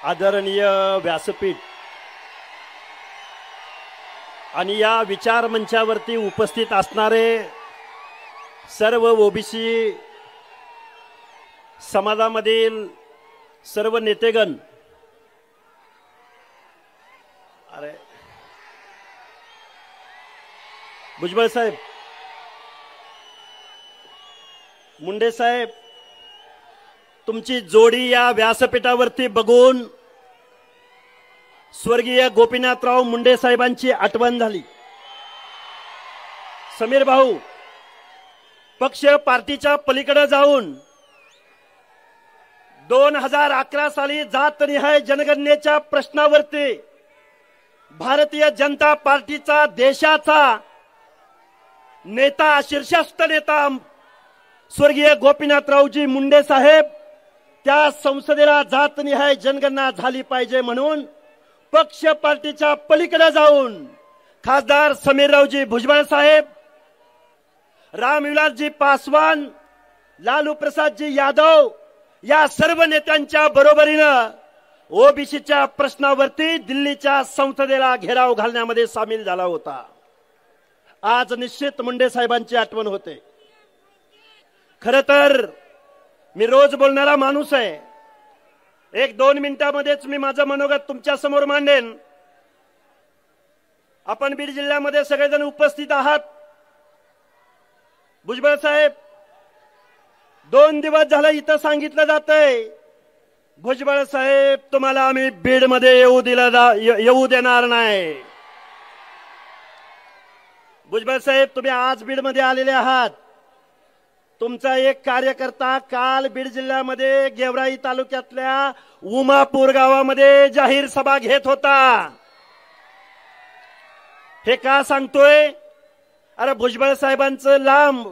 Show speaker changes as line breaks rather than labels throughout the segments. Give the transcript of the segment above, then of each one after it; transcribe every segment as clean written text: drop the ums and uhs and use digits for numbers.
आदरणीय व्यासपीठ आणि या विचार मंचावरती उपस्थित असणारे सर्व ओबीसी समाजामधील सर्व नेतेगण, अरे भुजबळ साहेब, मुंडे साहेब, तुमची जोडी या व्यासपीठावरती बघून स्वर्गीय गोपीनाथराव मुंडे साहेबांची आठवण झाली। समीर भाऊ, पक्ष पार्टीच्या पलीकडे जाऊन 2011 साली जातनिहाय जनगणनेच्या प्रश्नावरती भारतीय जनता पार्टीचा देशाचा नेता, शीर्षस्थ नेता स्वर्गीय गोपीनाथरावजी मुंडे साहेब त्या संसदेला जातनिहाय जनगणना झाली पाहिजे म्हणून पक्ष पार्टीच्या पलीकडे जाऊन खासदार समीररावजी भुजबळ साहेब, रामविलासजी पासवान, लालू प्रसादजी यादव या सर्व नेत्यांच्या बरोबरीनं ओबीसीच्या प्रश्नावरती दिल्लीच्या संसदेला घेराव घालण्यामध्ये सामील झाला होता। आज निश्चित मुंडे साहेबांची आठवण होते। खरं तर मी रोज बोलणारा माणूस आहे। 1-2 मिनिटांमध्येच मी माझं मनोगत तुमच्या समोर मांडेन। आपण बीड जिल्ह्यामध्ये सगळेजण उपस्थित आहात। भुजबळ साहेब, 2 दिवस झालं इथं सांगितलं जातंय, भुजबळ साहेब तुम्हाला आम्ही बीडमध्ये येऊ देणार नाही। भुजबळ साहेब, तुम्ही आज बीडमध्ये आलेले आहात। तुमचा एक कार्यकर्ता काल बीड जिल्ह्यामध्ये गेवराई तालुक्यातल्या उमापूर गावामध्ये जाहीर सभा घेत होता। हे का सांगतोय? अरे भुजबळ साहेबांचं लांब,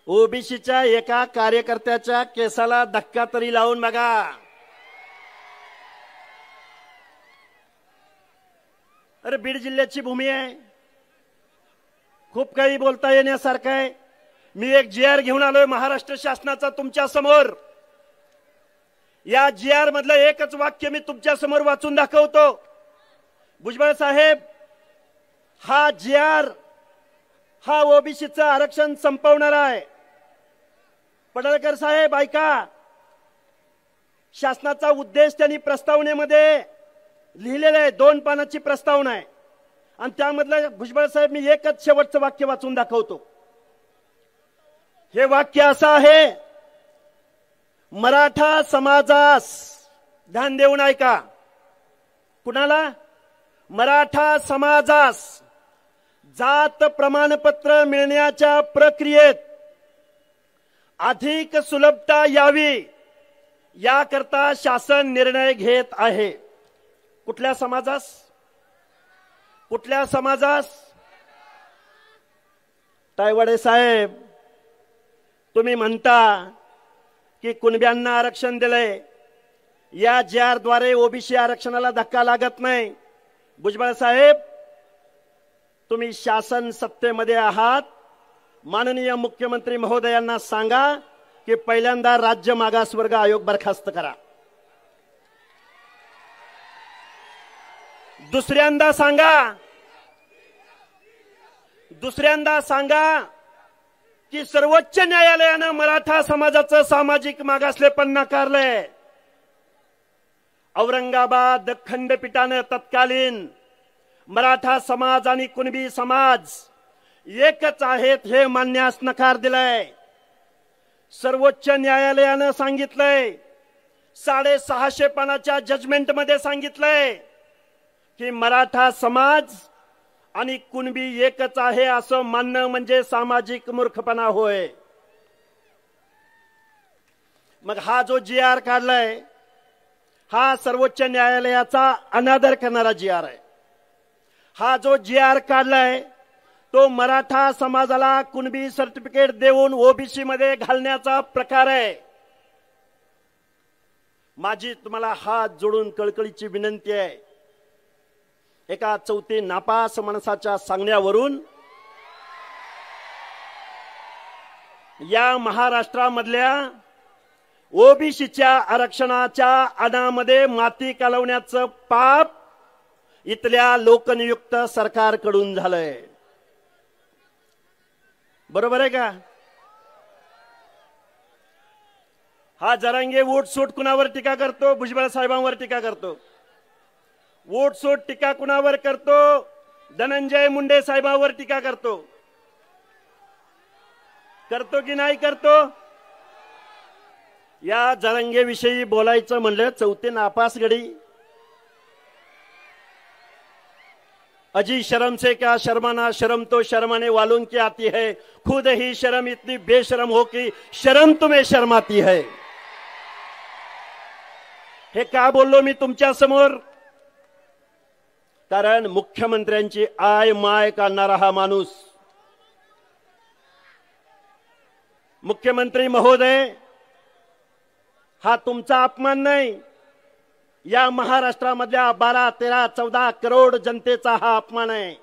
ओबीसीच्या एका कार्यकर्त्याच्या केसाला धक्का तरी लावून बघा। अरे बीड जिल्ह्याची भूमी आहे, खूप काही बोलता येण्यासारखं आहे। मी एक GR घेऊन आलोय महाराष्ट्र शासनाचा तुमच्या समोर। या GR मधलं एकच वाक्य मी तुमच्या समोर वाचून दाखवतो। भुजबळ साहेब, हा GR हा ओबीसीचं आरक्षण संपवणारा आहे। पडळकर साहेब ऐका, शासनाचा उद्देश त्यांनी प्रस्तावनेमध्ये लिहिलेला आहे, 2 पानाची प्रस्तावना आहे आणि त्यामधलं भुजबळ साहेब मी एकच शेवटचं वाक्य वाचून दाखवतो। हे वाक्य असं आहे, मराठा समाजास, ध्यान देऊन ऐका, कुणाला? मराठा समाजास जात प्रमाणपत्र मिळण्याच्या प्रक्रियेत अधिक सुलभता यावी याकरता शासन निर्णय घेत आहे। कुठल्या समाजास? कुठल्या समाजास? तायवाडे साहेब, तुम्ही म्हणता की कुणब्यांना आरक्षण दिलंय, या GR द्वारे ओबीसी आरक्षणाला धक्का लागत नाही। भुजबळ साहेब, तुम्ही शासन सत्तेमध्ये आहात, माननीय मुख्यमंत्री महोदयांना सांगा की पहिल्यांदा राज्य मागासवर्ग आयोग बरखास्त करा। दुसऱ्यांदा सांगा की सर्वोच्च न्यायालयानं मराठा समाजाचं सामाजिक मागासलेपण नाकारलंय। औरंगाबाद खंडपीठानं तत्कालीन मराठा समाज आणि कुणबी समाज एकच आहेत हे मानण्यास नकार दिलाय। सर्वोच्च न्यायालयानं सांगितलंय, 650 पानाच्या जजमेंटमध्ये सांगितलंय की मराठा समाज आणि कुणबी एकच आहे असं मानणं म्हणजे सामाजिक मूर्खपणा होय। मग हा जो GR काढलाय हा सर्वोच्च न्यायालयाचा अनादर करणारा GR आहे। हा जो GR काढलाय तो मराठा समाजाला कुणबी सर्टिफिकेट देऊन ओबीसी मध्ये घालण्याचा प्रकार आहे। माझी तुम्हाला हात जोडून कळकळीची विनंती आहे, एका चौथी नापास माणसाच्या सांगण्यावरून या महाराष्ट्रामधल्या ओबीसीच्या आरक्षणाच्या अनामध्ये माती कालवण्याचं पाप इथल्या लोकनियुक्त सरकारकडून झालंय. बरोबर आहे का? हा जरांगे वोटसूट कुणावर टीका करतो? भुजबळ साहेबांवर टीका करतो. वोटसूट टीका कुणावर करतो? धनंजय मुंडे साहेबांवर टीका करतो. करतो की नाही करतो? या जरांगेविषयी बोलायचं म्हणलं चौथे नापास गडी. अजी शर्म से क्या शर्माना, शर्म तो शर्माने वालों की आती है, खुद ही शर्म इतनी बेशरम हो कि शर्म तुम्हें शर्माती है. हे का बोललो मी तुमच्या समोर? कारण मुख्यमंत्र्यांची आय माय काढणारा हा माणूस, मुख्यमंत्री महोदय, हा तुमचा अपमान नाही, या महाराष्ट्रामधल्या 12, 13, 14 करोड जनतेचा हा अपमान आहे.